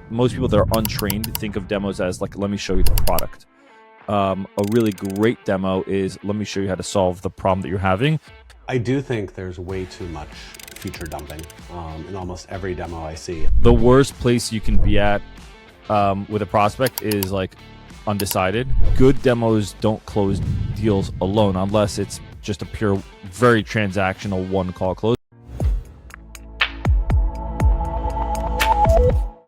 most people that are untrained think of demos as like, let me show you the product. A really great demo is, let me show you how to solve the problem that you're having. I do think there's way too much feature dumping in almost every demo I see. The worst place you can be at with a prospect is like undecided. Good demos don't close deals alone unless it's just a pure, very transactional one-call close.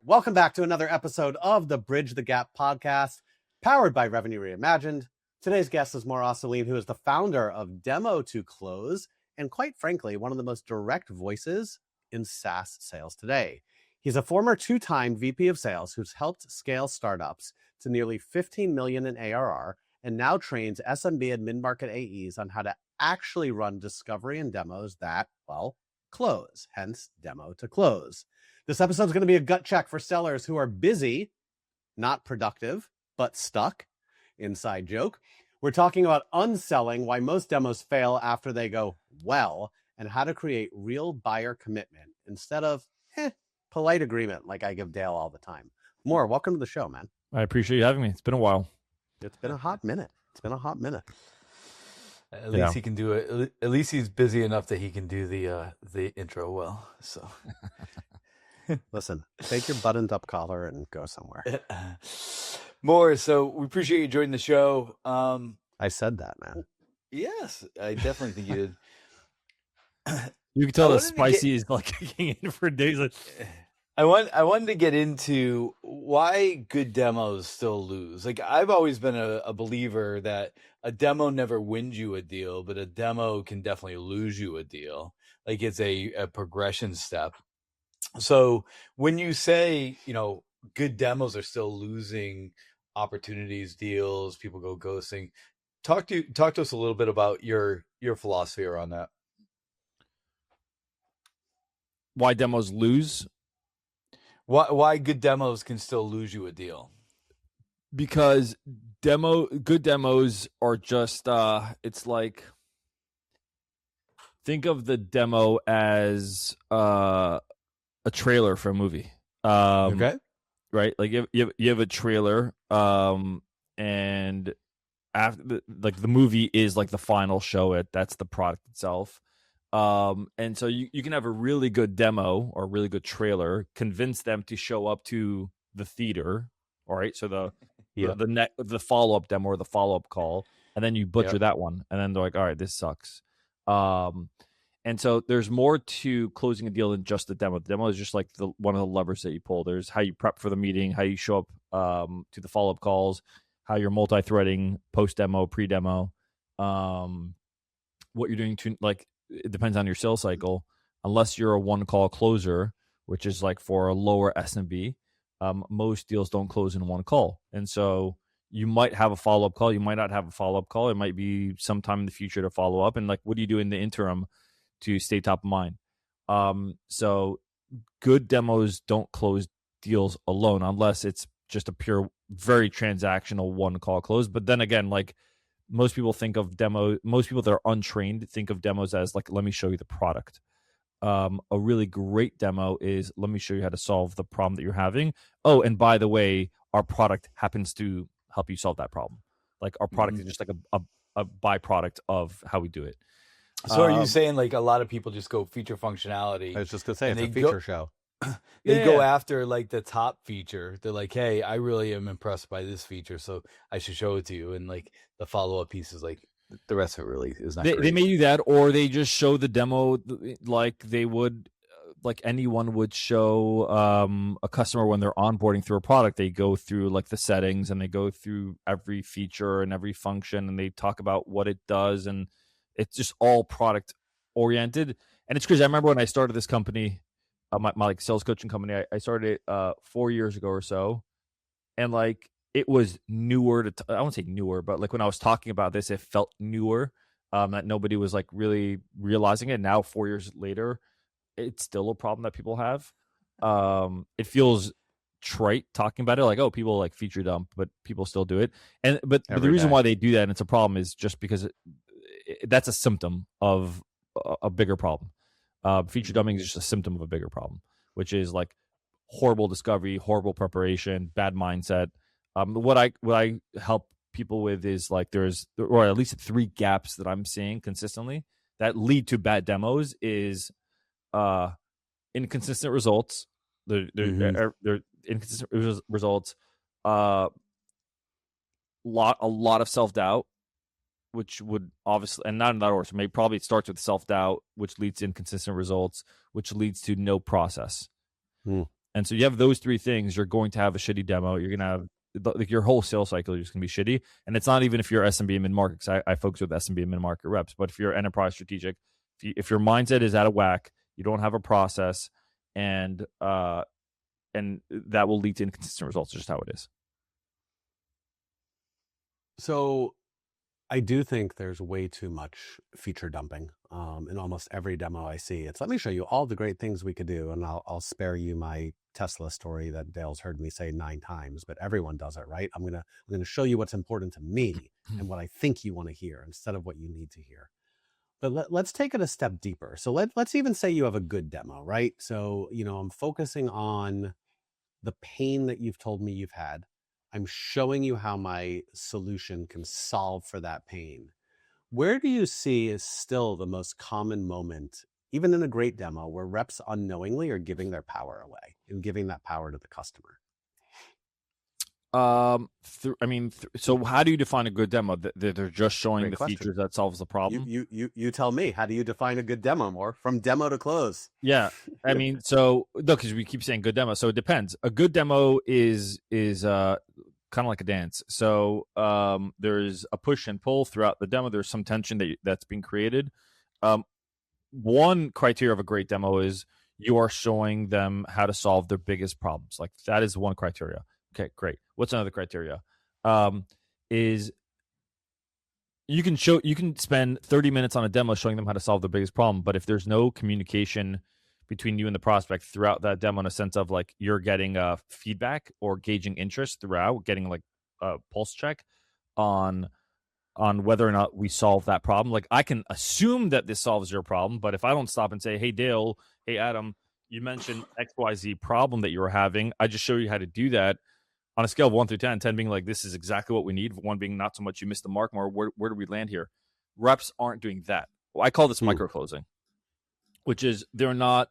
Welcome back to another episode of the Bridge the Gap podcast, powered by Revenue Reimagined. Today's guest is Mor Assouline, who is the founder of Demo to Close, and quite frankly, one of the most direct voices in SaaS sales today. He's a former two-time VP of sales who's helped scale startups to nearly 15 million in ARR, and now trains SMB and mid-market AEs on how to actually run discovery and demos that, well, close, hence Demo to Close. This episode is going to be a gut check for sellers who are busy, not productive, but stuck. Inside joke. We're talking about unselling, why most demos fail after they go well, and how to create real buyer commitment instead of polite agreement like I give Dale all the time. Mor, welcome to the show, man. I appreciate you having me. It's been a while. It's been a hot minute. At least he can do it. At least he's busy enough that he can do the intro well. So. Listen, take your buttoned up collar and go somewhere. Mor, so we appreciate you joining the show. I said that, man. Yes, I definitely think you did. You can tell the spicy is like kicking in for days. I wanted to get into why good demos still lose. Like, I've always been a believer that a demo never wins you a deal, but a demo can definitely lose you a deal. Like, it's a progression step. So when you say, good demos are still losing opportunities, deals, people go ghosting, talk to us a little bit about your philosophy around that. Why demos lose? Why good demos can still lose you a deal? Because good demos are just it's like, think of the demo as a trailer for a movie. Okay. Right? Like you have a trailer, and after the movie is like the final show. That's the product itself. And so you can have a really good demo or a really good trailer, convince them to show up to the theater. All right. So the follow-up demo or the follow-up call, and then you butcher that one. And then they're like, all right, this sucks. And so there's more to closing a deal than just the demo. The demo is just like one of the levers that you pull. There's how you prep for the meeting, how you show up to the follow-up calls, how you're multi-threading post-demo, pre-demo, what you're doing to, like, it depends on your sales cycle. Unless you're a one-call closer, which is like for a lower SMB, most deals don't close in one call. And so you might have a follow-up call. You might not have a follow-up call. It might be sometime in the future to follow up. And like, what do you do in the interim to stay top of mind? So good demos don't close deals alone unless it's just a pure, very transactional one-call close. But then again, like, most people that are untrained think of demos as like, let me show you the product. A really great demo is, let me show you how to solve the problem that you're having. Oh, and by the way, our product happens to help you solve that problem. Like, our product is just like a byproduct of how we do it. So are you saying like a lot of people just go feature functionality? I was just going to say, it's a feature show. They go after like the top feature. They're like, hey, I really am impressed by this feature, so I should show it to you. And like the follow-up piece is like, the rest of it really is not great. They may do that, or they just show the demo like they would, like anyone would show a customer when they're onboarding through a product. They go through like the settings, and they go through every feature and every function, and they talk about what it does, and it's just all product oriented. And it's crazy. I remember when I started this company, my like sales coaching company, I started it 4 years ago or so. And like, it was newer I won't say newer, but like when I was talking about this, it felt newer, that nobody was like really realizing it. Now, 4 years later, it's still a problem that people have. It feels trite talking about it, like, oh, people like feature dump, but people still do it. But the reason why they do that, and it's a problem, is just because that's a symptom of a bigger problem. Feature dumping is just a symptom of a bigger problem, which is like horrible discovery, horrible preparation, bad mindset. What I help people with is like or at least 3 gaps that I'm seeing consistently that lead to bad demos is inconsistent results. They're inconsistent results. A lot of self-doubt, which would obviously, and not in that order. So maybe probably it starts with self-doubt, which leads to inconsistent results, which leads to no process. And so you have those 3 things. You're going to have a shitty demo. You're going to have like your whole sales cycle is going to be shitty. And it's not even if you're SMB and mid-market, because I focus with SMB and mid-market reps. But if you're enterprise strategic, if your mindset is out of whack, you don't have a process, and that will lead to inconsistent results. It's just how it is. So I do think there's way too much feature dumping in almost every demo I see. It's let me show you all the great things we could do, and I'll spare you my Tesla story that Dale's heard me say 9 times, but everyone does it, right? I'm gonna show you what's important to me and what I think you want to hear instead of what you need to hear. But let's take it a step deeper. So let's even say you have a good demo, right? So I'm focusing on the pain that you've told me you've had. I'm showing you how my solution can solve for that pain. Where do you see is still the most common moment, even in a great demo, where reps unknowingly are giving their power away and giving that power to the customer? So how do you define a good demo? That they're just showing Great the question. features that solves the problem? You tell me. How do you define a good demo, Mor? From demo to close. Yeah, I mean, so no, because we keep saying good demo, so it depends. A good demo is kind of like a dance. So there's a push and pull throughout the demo. There's some tension that's being created. One criteria of a great demo is you are showing them how to solve their biggest problems. Like that is one criteria. Okay, great. What's another criteria? Is you can spend 30 minutes on a demo showing them how to solve the biggest problem, but if there's no communication between you and the prospect throughout that demo in a sense of like you're getting feedback or gauging interest throughout, getting like a pulse check on whether or not we solve that problem. Like I can assume that this solves your problem, but if I don't stop and say, hey, Dale, hey, Adam, you mentioned XYZ problem that you were having. I just show you how to do that on a scale of 1 through 10, 10 being like, this is exactly what we need. 1 being not so much you missed the mark more. Where do we land here? Reps aren't doing that. Well, I call this micro closing, which is they're not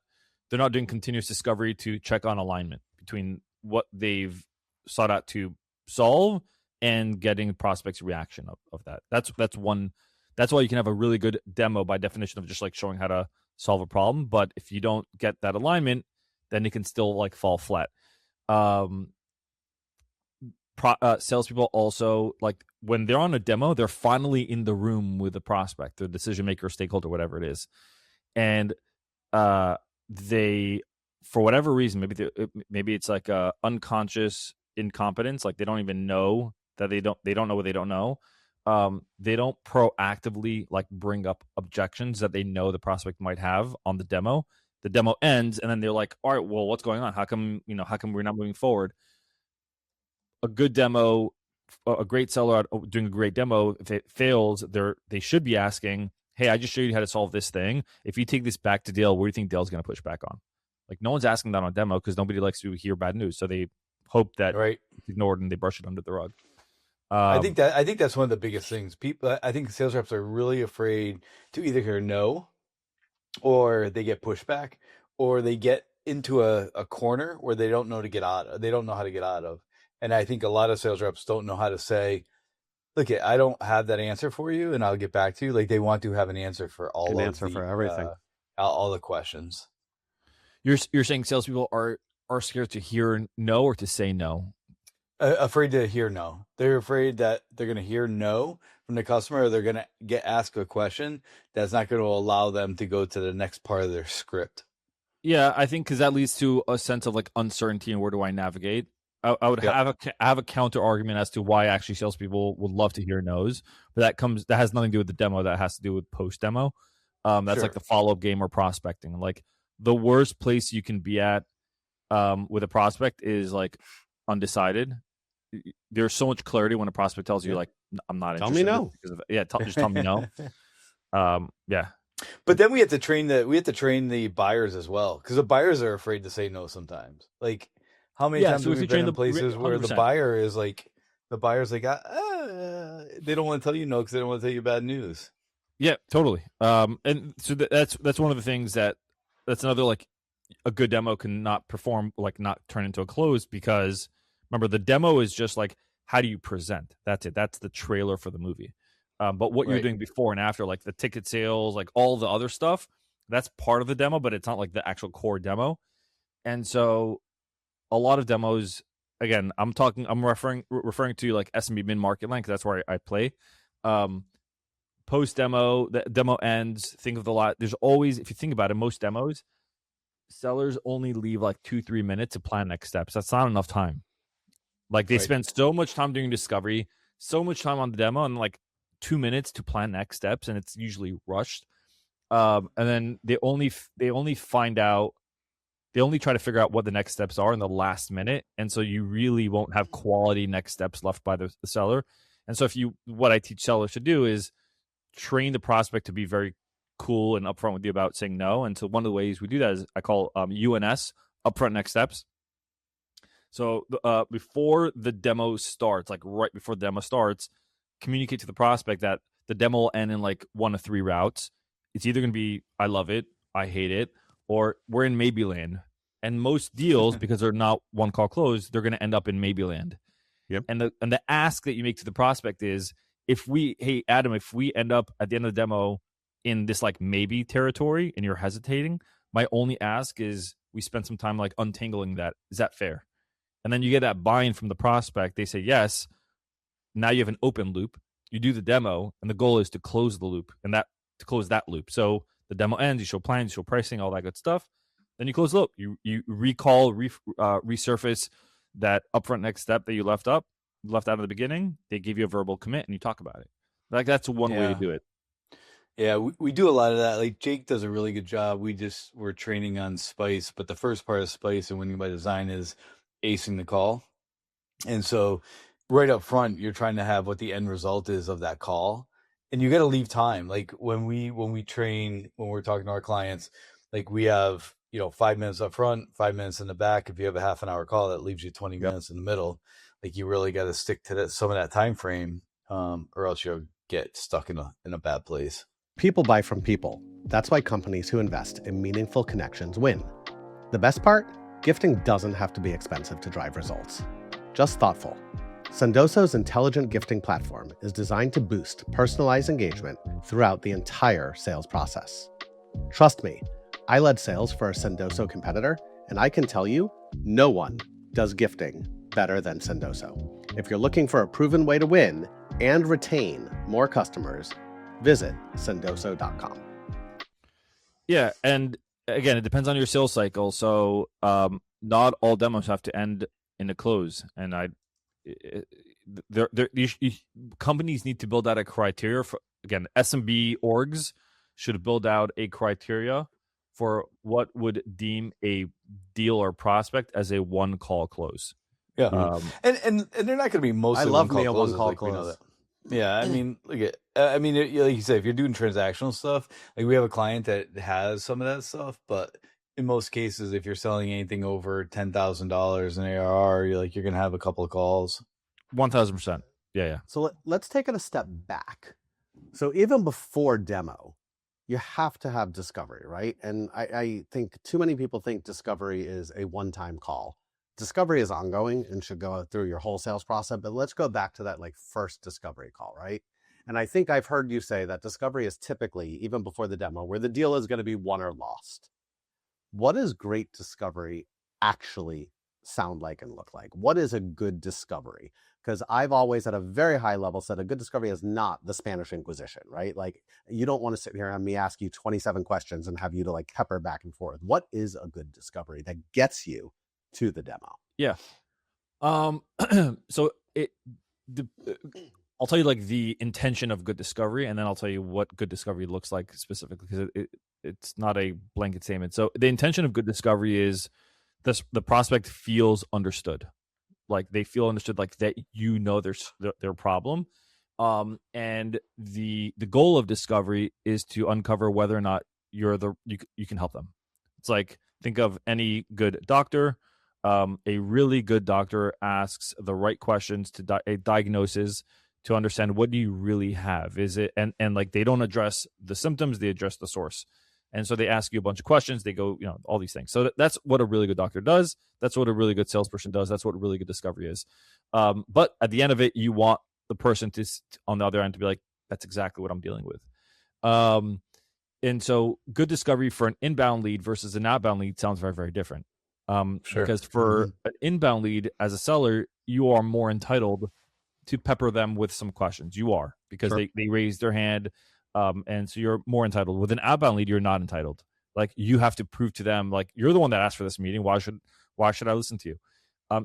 doing continuous discovery to check on alignment between what they've sought out to solve and getting prospects' reaction of that. That's one. That's why you can have a really good demo by definition of just like showing how to solve a problem. But if you don't get that alignment, then it can still like fall flat. Salespeople also, like when they're on a demo, they're finally in the room with the prospect, the decision maker, stakeholder, whatever it is, and they, for whatever reason, maybe it's like a unconscious incompetence, like they don't even know that they don't know what they don't know. They don't proactively like bring up objections that they know the prospect might have on the demo. The demo ends, and then they're like, "All right, well, what's going on? How come we're not moving forward?" A good demo, a great seller doing a great demo, if it fails, they should be asking, hey, I just showed you how to solve this thing. If you take this back to Dale, what do you think Dale's going to push back on? Like no one's asking that on a demo because nobody likes to hear bad news. So they hope that it's ignored and they brush it under the rug. I think that's one of the biggest things. I think sales reps are really afraid to either hear no, or they get pushback, or they get into a corner where they don't know how to get out of. And I think a lot of sales reps don't know how to say, look, I don't have that answer for you, and I'll get back to you. Like they want to have an answer for for everything, all the questions. You're saying salespeople are scared to hear no or to say no? Afraid to hear no. They're afraid that they're going to hear no from the customer, or they're going to asked a question that's not going to allow them to go to the next part of their script. Yeah, I think because that leads to a sense of like uncertainty and where do I navigate. I would have a counter argument as to why actually salespeople would love to hear no's, but that has nothing to do with the demo. That has to do with post demo. That's like the follow up game or prospecting. Like the worst place you can be at with a prospect is like undecided. There's so much clarity when a prospect tells you like I'm not interested. Tell me no. Just tell me no. Yeah. But then we have to train the buyers as well, because the buyers are afraid to say no sometimes. Like, how many times So have if we you been train in places where 100%. the buyer's like, they don't want to tell you no because they don't want to tell you bad news. Yeah, totally. And so that's one of the things that's another, like, a good demo can not perform, like not turn into a close, because remember, the demo is just like, how do you present? That's it. That's the trailer for the movie. But what you're Right. doing before and after, like the ticket sales, like all the other stuff, that's part of the demo, but it's not like the actual core demo. And so a lot of demos, again, I'm referring to like SMB mid market land, because that's where I play. Post demo, the demo ends. Think of the lot. There's always, if you think about it, most demos, sellers only leave like 2-3 minutes to plan next steps. That's not enough time. Like, they spend so much time doing discovery, so much time on the demo, and like 2 minutes to plan next steps, and it's usually rushed. And then they only find out, they only try to figure out what the next steps are in the last minute, and so you really won't have quality next steps left by the seller. And so what I teach sellers to do is train the prospect to be very cool and upfront with you about saying no. And so one of the ways we do that is I call UNS, upfront next steps. So before the demo starts, like right before the demo starts, communicate to the prospect that the demo will end in like 1 of 3 routes. It's either going to be, I love it, I hate it, or we're in maybe land. And most deals, because they're not one call close, they're going to end up in maybe land. Yep. And the ask that you make to the prospect is, hey Adam, if we end up at the end of the demo in this like maybe territory and you're hesitating, my only ask is we spend some time like untangling that. Is that fair? And then you get that buy-in from the prospect. They say yes. Now you have an open loop. You do the demo, and the goal is to close the loop, and to close that loop. So the demo ends. You show plans, you show pricing, all that good stuff. Then you close the loop. You recall, resurface that upfront next step that you left out of the beginning. They give you a verbal commit, and you talk about it. Like, that's one way to do it. Yeah, we do a lot of that. Like, Jake does a really good job. We're training on Spice, but the first part of Spice and winning by design is acing the call. And so right up front, you're trying to have what the end result is of that call. And you got to leave time. Like, when we train, when we're talking to our clients, like, we have, 5 minutes up front, 5 minutes in the back. If you have a half an hour call, that leaves you 20 minutes in the middle. Like, you really got to stick to some of that time frame, or else you'll get stuck in a bad place. People buy from people. That's why companies who invest in meaningful connections win. The best part? Gifting doesn't have to be expensive to drive results. Just thoughtful. Sendoso's intelligent gifting platform is designed to boost personalized engagement throughout the entire sales process. Trust me, I led sales for a Sendoso competitor, and I can tell you, no one does gifting better than Sendoso. If you're looking for a proven way to win and retain more customers, visit sendoso.com. Yeah, and again, it depends on your sales cycle. So not all demos have to end in a close. And companies need to build out a criteria for, again, SMB orgs should build out a criteria for what would deem a deal or prospect as a one call close. Yeah, and they're not going to be mostly. I love me a one one call close. close. Yeah, I mean, look at. I mean, like you said, if you're doing transactional stuff, like we have a client that has some of that stuff, but in most cases, if you're selling anything over $10,000 in ARR, you're going to have a couple of calls. 1,000%. Yeah. So let's take it a step back. So even before demo, you have to have discovery, right? And I think too many people think discovery is a one-time call. Discovery is ongoing and should go through your whole sales process, but let's go back to that like first discovery call, right? And I think I've heard you say that discovery is typically, even before the demo, where the deal is going to be won or lost. What does great discovery actually sound like and look like? What is a good discovery? Because I've always at a very high level said a good discovery is not the Spanish Inquisition, right? Like, you don't want to sit here and have me ask you 27 questions and have you to like pepper back and forth. What is a good discovery that gets you to the demo? Yeah. So I'll tell you like the intention of good discovery, and then I'll tell you what good discovery looks like specifically, because it's not a blanket statement. So the intention of good discovery is the prospect feels understood. Like, they feel understood, like that, their problem, And the goal of discovery is to uncover whether or not you can help them. It's like, think of any good doctor. A really good doctor asks the right questions to a diagnosis to understand what do you really have. Is it and like they don't address the symptoms, they address the source. And so they ask you a bunch of questions. They go, all these things. So that's what a really good doctor does. That's what a really good salesperson does. That's what a really good discovery is. But at the end of it, you want the person on the other end to be like, that's exactly what I'm dealing with. And so good discovery for an inbound lead versus an outbound lead sounds very, very different. Sure. Because for an inbound lead as a seller, you are more entitled to pepper them with some questions. You are, because Sure. they raised their hand. And so you're more entitled. With an outbound lead, you're not entitled. Like, you have to prove to them, like, you're the one that asked for this meeting. Why should I listen to you?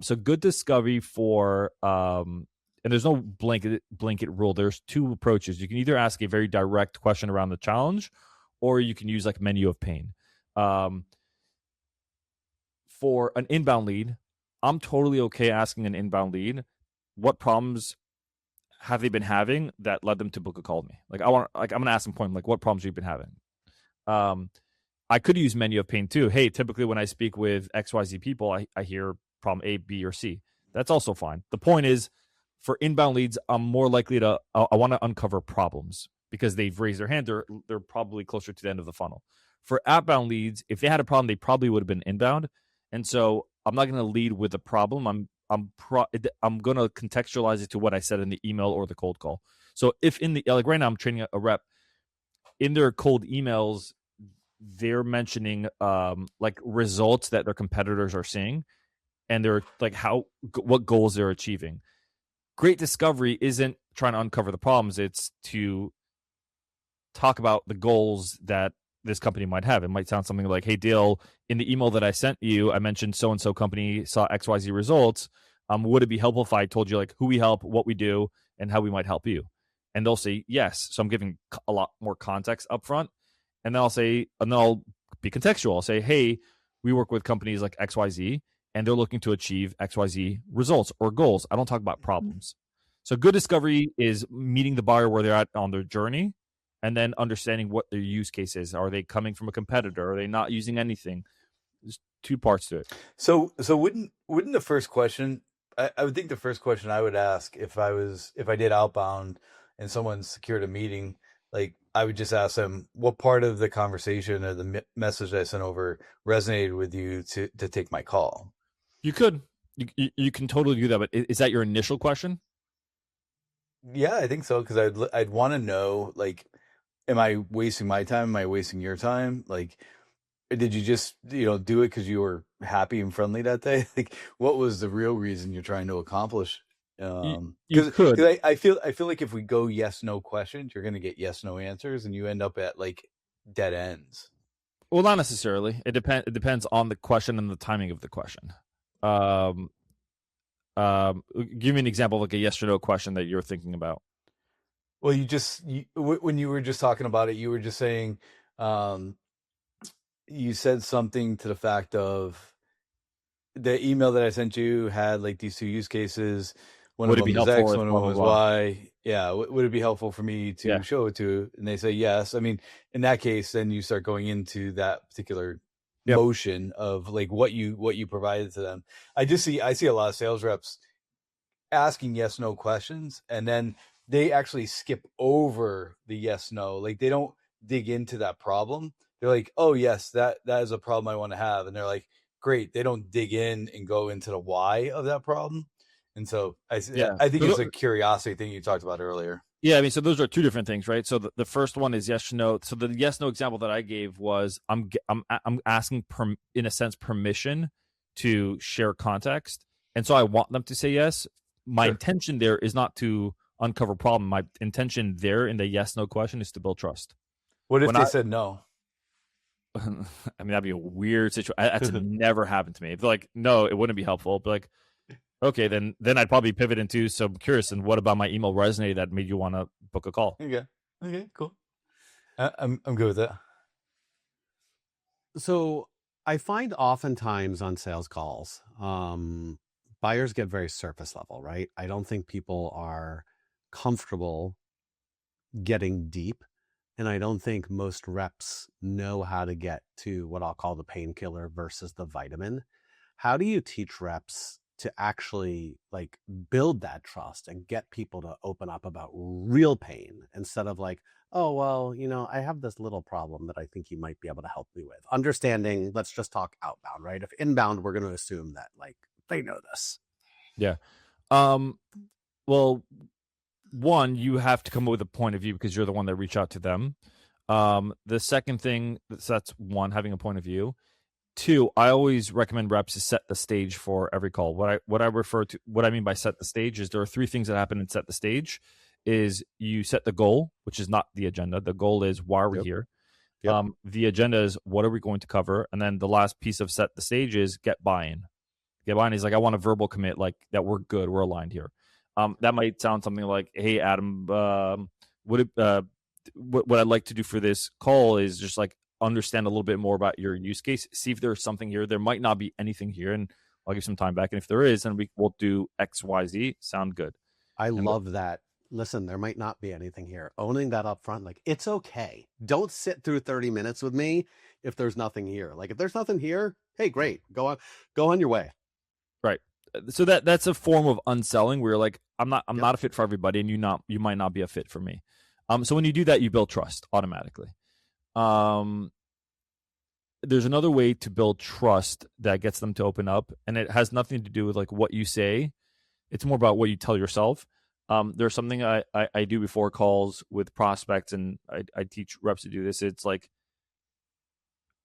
So good discovery for and there's no blanket rule. There's two approaches. You can either ask a very direct question around the challenge, or you can use like menu of pain. For an inbound lead, I'm totally okay asking an inbound lead, what problems have they been having that led them to book a call with me? Like, I'm gonna ask them point, like, what problems you've been having. I could use menu of pain too. Hey, typically when I speak with XYZ people, I hear problem A, B, or C. That's also fine. The point is, for inbound leads, I'm more likely to I want to uncover problems because they've raised their hand. They're probably closer to the end of the funnel. For outbound leads, if they had a problem, they probably would have been inbound. And so I'm not going to lead with a problem. I'm going to contextualize it to what I said in the email or the cold call. So if like right now I'm training a rep, in their cold emails, they're mentioning like results that their competitors are seeing, and they're like what goals they're achieving. Great discovery isn't trying to uncover the problems. It's to talk about the goals that this company might have. It might sound something like, hey, Dale, in the email that I sent you, I mentioned so-and-so company saw XYZ results. Would it be helpful if I told you like who we help, what we do, and how we might help you? And they'll say yes. So I'm giving a lot more context up front. And then I'll be contextual. I'll say, hey, we work with companies like XYZ, and they're looking to achieve XYZ results or goals. I don't talk about problems. So good discovery is meeting the buyer where they're at on their journey, and then understanding what their use case is. Are they coming from a competitor? Are they not using anything? There's two parts to it. So wouldn't the first question, I would think the first question I would ask if I did outbound and someone secured a meeting, like I would just ask them, what part of the conversation or the message I sent over resonated with you to take my call? You could. You can totally do that, but is that your initial question? Yeah, I think so, because I'd want to know, like, am I wasting my time? Am I wasting your time? Like, did you just do it because you were happy and friendly that day? Like, what was the real reason you're trying to accomplish? You could. I feel like if we go yes no questions, you're going to get yes no answers, and you end up at like dead ends. Well, not necessarily. It depends on the question and the timing of the question. Give me an example of like a yes or no question that you're thinking about. Well, when you were just talking about it, you were just saying, you said something to the fact of the email that I sent you had like these two use cases. One of them was X, one of them was Y. Yeah. Would it be helpful for me to show it to? And they say yes. I mean, in that case, then you start going into that particular motion of like what you provided to them. I see a lot of sales reps asking yes no questions, and then they actually skip over the yes no. Like, they don't dig into that problem. They're like, oh yes, that is a problem I want to have, and they're like, great. They don't dig in and go into the why of that problem. And so I think it's a curiosity thing you talked about earlier. Yeah, I mean, so those are two different things, right? So the first one is yes, no. So the yes, no example that I gave was I'm asking in a sense permission to share context, and so I want them to say yes. My intention there is not to uncover problem. My intention there in the yes, no question is to build trust. What if they said no? I mean, that'd be a weird situation. That's never happened to me. If they're like, no, it wouldn't be helpful. But like, okay, then I'd probably pivot into, so I'm curious, and what about my email resonated that made you want to book a call? Okay, cool. I'm good with that. So I find oftentimes on sales calls, buyers get very surface level, right? I don't think people are comfortable getting deep. And I don't think most reps know how to get to what I'll call the painkiller versus the vitamin. How do you teach reps to actually like build that trust and get people to open up about real pain instead of like, oh, well, I have this little problem that I think you might be able to help me with. Understanding, let's just talk outbound, right? If inbound, we're going to assume that like they know this. Yeah. Well, one, you have to come up with a point of view because you're the one that reach out to them. The second thing, so that's one, having a point of view. Two, I always recommend reps to set the stage for every call. What I mean by set the stage is there are three things that happen in set the stage. Is you set the goal, which is not the agenda. The goal is why are we here? Yep. The agenda is what are we going to cover? And then the last piece of set the stage is get buy-in. Get buy-in is like, I want a verbal commit, like that we're good, we're aligned here. That might sound something like, hey, Adam, what I'd like to do for this call is just like understand a little bit more about your use case, see if there's something here. There might not be anything here, and I'll give some time back. And if there is, then we'll do X, Y, Z. Sound good. I love that. Listen, there might not be anything here. Owning that up front, like it's okay. Don't sit through 30 minutes with me if there's nothing here. Like if there's nothing here, hey, great. Go on your way. Right. So that's a form of unselling where you're like, I'm not a fit for everybody, and you might not be a fit for me. So when you do that, you build trust automatically. There's another way to build trust that gets them to open up, and it has nothing to do with like what you say. It's more about what you tell yourself. There's something I do before calls with prospects, and I teach reps to do this. It's like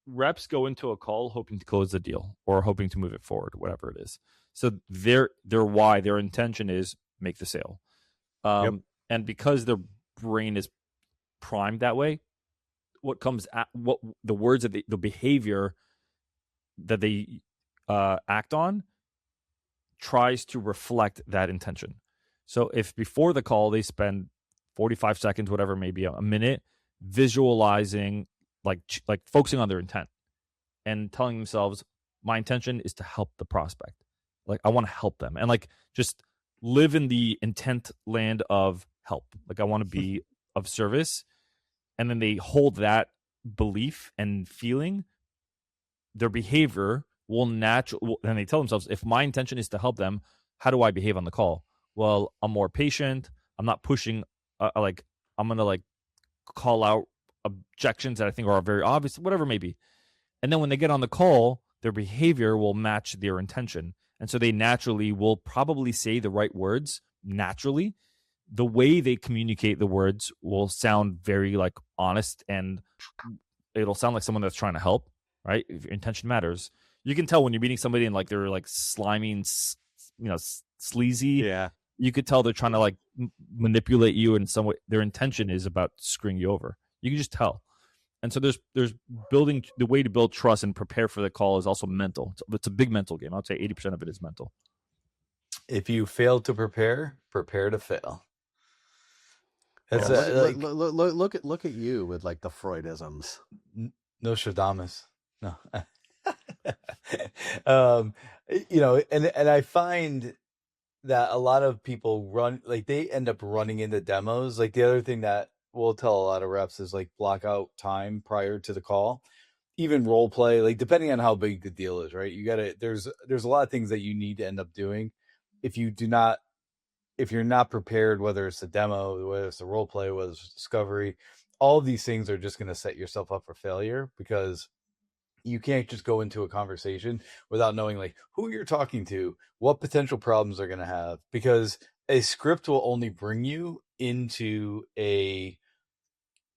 reps go into a call hoping to close the deal or hoping to move it forward, whatever it is. So their intention is make the sale. And because their brain is primed that way, what the words that the behavior that they act on tries to reflect that intention. So if before the call they spend 45 seconds, whatever, maybe a minute, visualizing, like focusing on their intent and telling themselves, my intention is to help the prospect. Like I want to help them, and like just live in the intent land of help. Like I want to be of service. And then they hold that belief and feeling, their behavior will naturally, and they tell themselves, if my intention is to help them, how do I behave on the call? Well, I'm more patient. I'm not pushing, I'm going to like call out objections that I think are very obvious, whatever it may be. And then when they get on the call, their behavior will match their intention. And so they naturally will probably say the right words naturally. The way they communicate the words will sound very like honest, and it'll sound like someone that's trying to help, right? If your intention matters. You can tell when you're meeting somebody and like they're like slimy, sleazy. Yeah. You could tell they're trying to like manipulate you in some way. Their intention is about screwing you over. You can just tell. And so there's building, the way to build trust and prepare for the call is also mental. It's a big mental game. I would say 80% of it is mental. If you fail to prepare to fail. That's look at you with like the Freudisms. Nostradamus. No. And I find that a lot of people they end up running into demos. Like the other thing that we'll tell a lot of reps is like block out time prior to the call, even role play, like depending on how big the deal is, right? There's a lot of things that you need to end up doing. If you're not prepared, whether it's a demo, whether it's a role play, whether it's discovery, all of these things are just going to set yourself up for failure, because you can't just go into a conversation without knowing like who you're talking to, what potential problems they're going to have, because a script will only bring you into a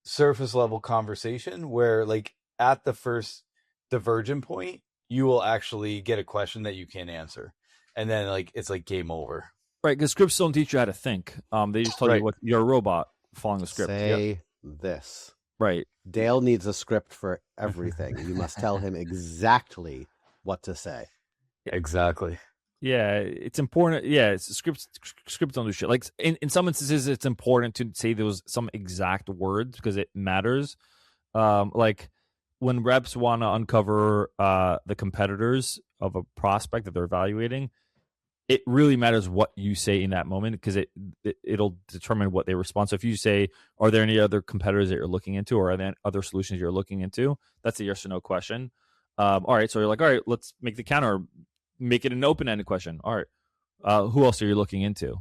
surface level conversation where like at the first divergent point, you will actually get a question that you can't answer. And then like, it's like game over. Right. Because scripts don't teach you how to think. They just tell you what you're a robot following the script. Say this. Right. Dale needs a script for everything. You must tell him exactly what to say. Exactly. Yeah, it's important. Yeah, scripts don't do shit. Like in some instances, it's important to say some exact words because it matters. Like when reps want to uncover the competitors of a prospect that they're evaluating, it really matters what you say in that moment, because it'll determine what they respond. So if you say, are there any other competitors that you're looking into, or are there other solutions you're looking into? That's a yes or no question. All right. So you're like, all right, let's make the counter, make it an open-ended question. All right. Who else are you looking into?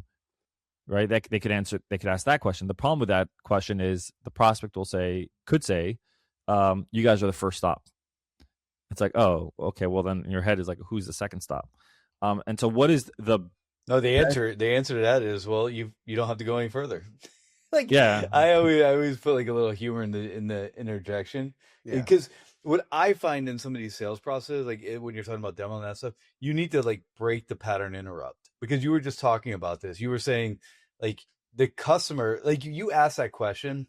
Right. They could ask that question. The problem with that question is the prospect could say, you guys are the first stop. It's like, oh, okay. Well, then in your head is like, who's the second stop? And so what is the answer to that is, well, you don't have to go any further. Like, yeah, I always put like a little humor in the interjection, because what I find in some of these sales processes, like when you're talking about demo and that stuff, you need to like break the pattern interrupt, because you were just talking about this. You were saying like the customer, like you ask that question,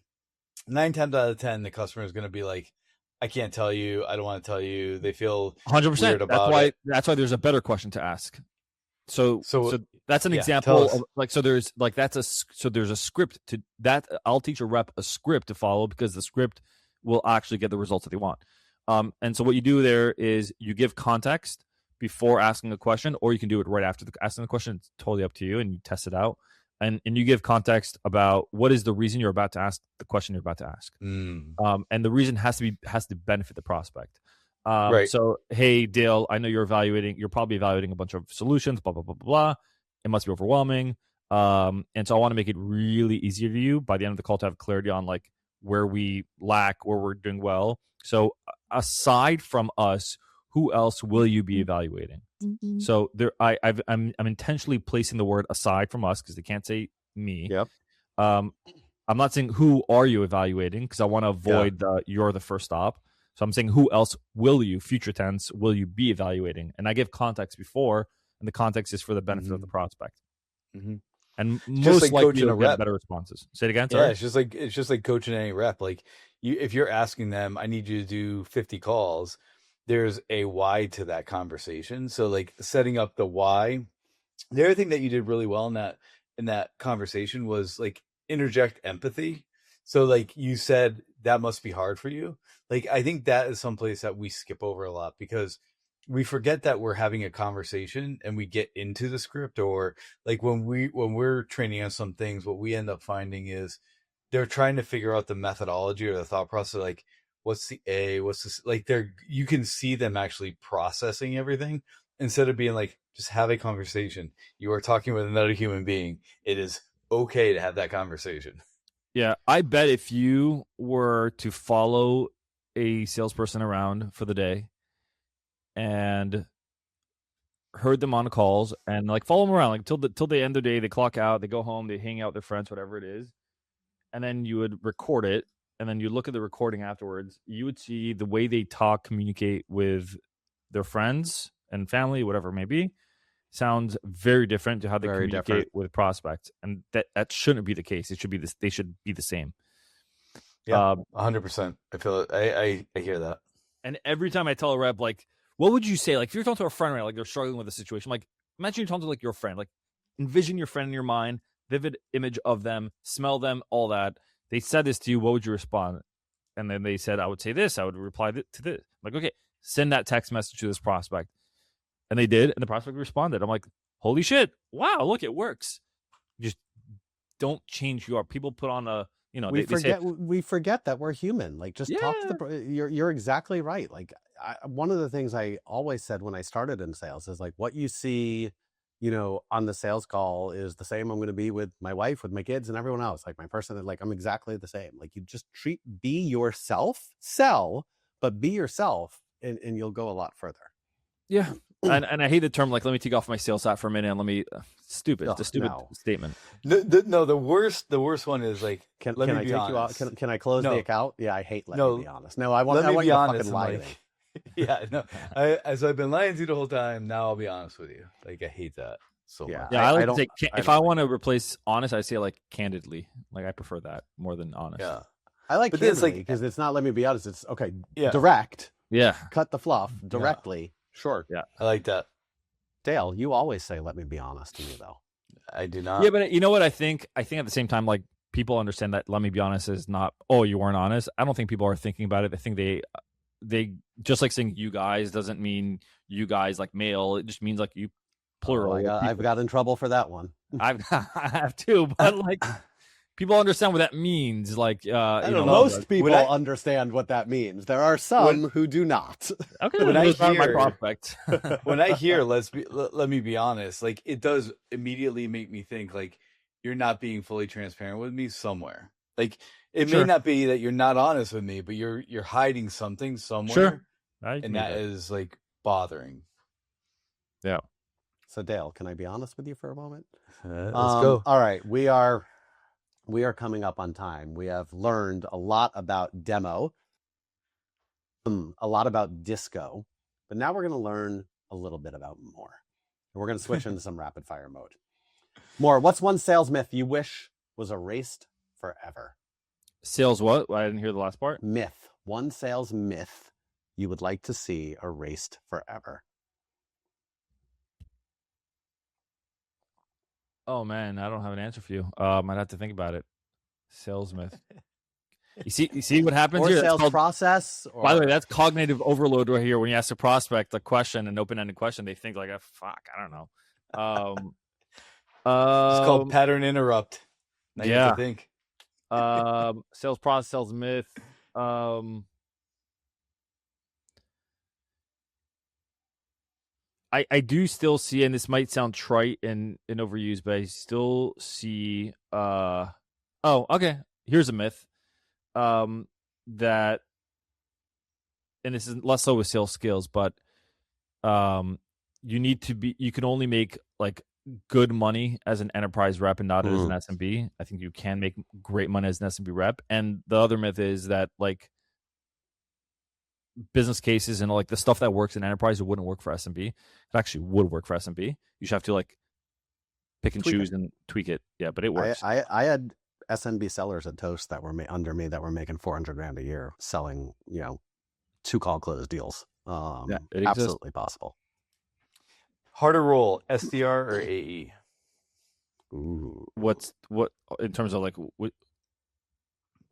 9 times out of 10, the customer is going to be like, I can't tell you. I don't want to tell you. They feel 100%. weird about it. That's why there's a better question to ask. So that's an yeah, example of like, so there's like, there's a script to that. I'll teach a rep a script to follow, because the script will actually get the results that they want. And so what you do there is you give context before asking a question, or you can do it right after asking the question. It's totally up to you, and you test it out. And you give context about what is the reason you're about to ask the question you're about to ask. And the reason has to benefit the prospect. Right. So, hey, Dale, I know you're probably evaluating a bunch of solutions, blah, blah, blah, blah, blah. It must be overwhelming. And so I want to make it really easier for you by the end of the call to have clarity on like where we lack, where we're doing well. So aside from us, who else will you be evaluating? Mm-hmm. So I'm intentionally placing the word aside from us, because they can't say me. Yep. I'm not saying who are you evaluating, because I want to avoid you're the first stop. So I'm saying who else will you, future tense, will you be evaluating? And I give context before, and the context is for the benefit of the prospect. Mm-hmm. And most like likely you'll get better responses. Say it again. Sorry. Yeah, it's just like coaching any rep. Like if you're asking them, I need you to do 50 calls, there's a why to that conversation. So like setting up the why. The other thing that you did really well in that conversation was like interject empathy. So like you said, that must be hard for you. Like, I think that is someplace that we skip over a lot, because we forget that we're having a conversation and we get into the script, or like when we're training on some things, what we end up finding is they're trying to figure out the methodology or the thought process. Like, what's the A, what's this? Like you can see them actually processing everything, instead of being like, just have a conversation. You are talking with another human being. It is okay to have that conversation. Yeah, I bet if you were to follow a salesperson around for the day and heard them on calls and like follow them around like till the end of the day, they clock out, they go home, they hang out with their friends, whatever it is, and then you would record it, and then you look at the recording afterwards, you would see the way they talk, communicate with their friends and family, whatever it may be, sounds very different to how they communicate with prospects, and that shouldn't be the case. It should be this. They should be the same. Yeah, 100%. I feel it. I hear that. And every time I tell a rep, like, what would you say? Like, if you're talking to a friend, right? Like, they're struggling with a situation. Like, imagine you're talking to like your friend. Like, envision your friend in your mind, vivid image of them, smell them, all that. They said this to you. What would you respond? And then they said, I would say this. I would reply to this. Like, okay, send that text message to this prospect. And they did, and the prospect responded. I'm like, holy shit. Wow, look, it works. Just don't change who you are. People put on a, we forget that we're human. Like, just talk to the, you're exactly right. Like, one of the things I always said when I started in sales is like, what you see, on the sales call is the same I'm going to be with my wife, with my kids, and everyone else. Like, my person, like, I'm exactly the same. Like, you just be yourself, sell, but be yourself, and you'll go a lot further. Yeah. And I hate the term, like, let me take off my sales hat for a minute and let me stupid. It's a stupid statement. No, the worst one is like, can I take you out? Can I close the account? Yeah, I hate letting me be honest. No, I want you to honest, fucking lie to me. Yeah, no. So I've been lying to you the whole time. Now I'll be honest with you. Like, I hate that so much. Yeah, I like to say, if I want to replace honest, I say like candidly. Like, I prefer that more than honest. Yeah, I like candidly because it's not let me be honest. It's okay. Direct. Yeah. Cut the fluff directly. Yeah. Sure. Yeah, I like that. Dale, you always say, let me be honest to you, though. I do not. Yeah, but you know what I think? I think at the same time, like, people understand that let me be honest is not, oh, you weren't honest. I don't think people are thinking about it. I think they just like saying you guys doesn't mean you guys like male. It just means like you plural. I've got in trouble for that one. I have too, but like people understand what that means. Like, don't know. Most people understand what that means. There are some who do not. Okay, when I hear my prospect. when I hear let me be honest, like it does immediately make me think like you're not being fully transparent with me somewhere. Like it may not be that you're not honest with me, but you're hiding something somewhere. Sure. And that is like bothering. Yeah. So Dale, can I be honest with you for a moment? Let's go. All right, we are coming up on time. We have learned a lot about demo, a lot about disco, but now we're going to learn a little bit about Mor. And we're going to switch into some rapid fire mode. Mor, what's one sales myth you wish was erased forever? Sales what? I didn't hear the last part. Myth. One sales myth you would like to see erased forever. Oh man, I don't have an answer for you. I'd have to think about it. Sales myth. You see what happens Or here? sales process. Or... By the way, that's cognitive overload right here. When you ask a prospect a question, an open-ended question, they think like, fuck, I don't know. It's called pattern interrupt. Now you have to think. Sales process, sales myth. I do still see, and this might sound trite and overused, but I still see. Okay. Here's a myth. That, and this is less so with sales skills, but you can only make like good money as an enterprise rep and not as an SMB. I think you can make great money as an SMB rep. And the other myth is that like business cases and like the stuff that works in enterprise, it wouldn't work for SMB. It actually would work for SMB. You just have to like pick and choose and tweak it. Yeah, but it works. I had SMB sellers at Toast that were under me that were making $400,000 a year selling, 2 call close deals. Absolutely exists. Possible. Harder role, SDR or AE? Ooh. What in terms of like what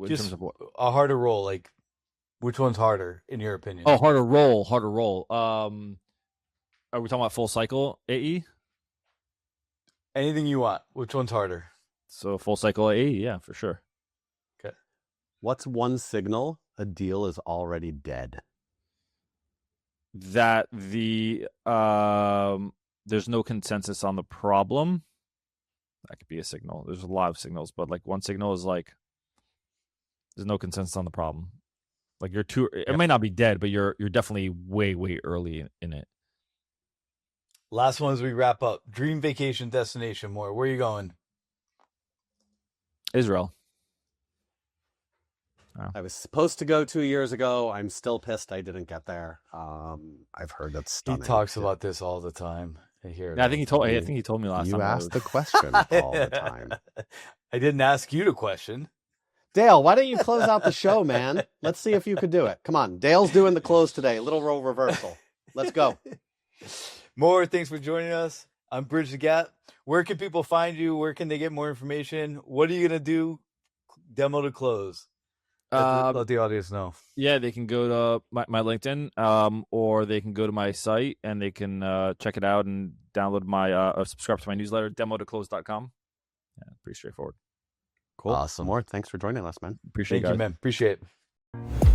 in terms of what? A harder role, like which one's harder in your opinion? Oh, harder role. Are we talking about full cycle AE? Anything you want. Which one's harder? So full cycle AE, yeah, for sure. Okay. What's one signal a deal is already dead? That there's no consensus on the problem. That could be a signal. There's a lot of signals, but like one signal is like there's no consensus on the problem. Like it might not be dead, but you're definitely way, way early in it. Last one as we wrap up. Dream vacation destination, Mor. Where are you going? Israel. Oh. I was supposed to go 2 years ago. I'm still pissed I didn't get there. I've heard that's stunning. He talks about this all the time. I hear it. Yeah, I think he told me last time. You asked the question all the time. I didn't ask you the question. Dale, why don't you close out the show, man? Let's see if you could do it. Come on. Dale's doing the close today. Little role reversal. Let's go. Mor, thanks for joining us. I'm Bridge the Gap. Where can people find you? Where can they get more information? What are you going to do? Demo to close. Let the audience know. Yeah, they can go to my LinkedIn, or they can go to my site and they can check it out and download my subscribe to my newsletter, demotoclose.com. Yeah, pretty straightforward. Cool. Awesome. Mor, thanks for joining us, man. Appreciate it, Thank you, man. Appreciate it.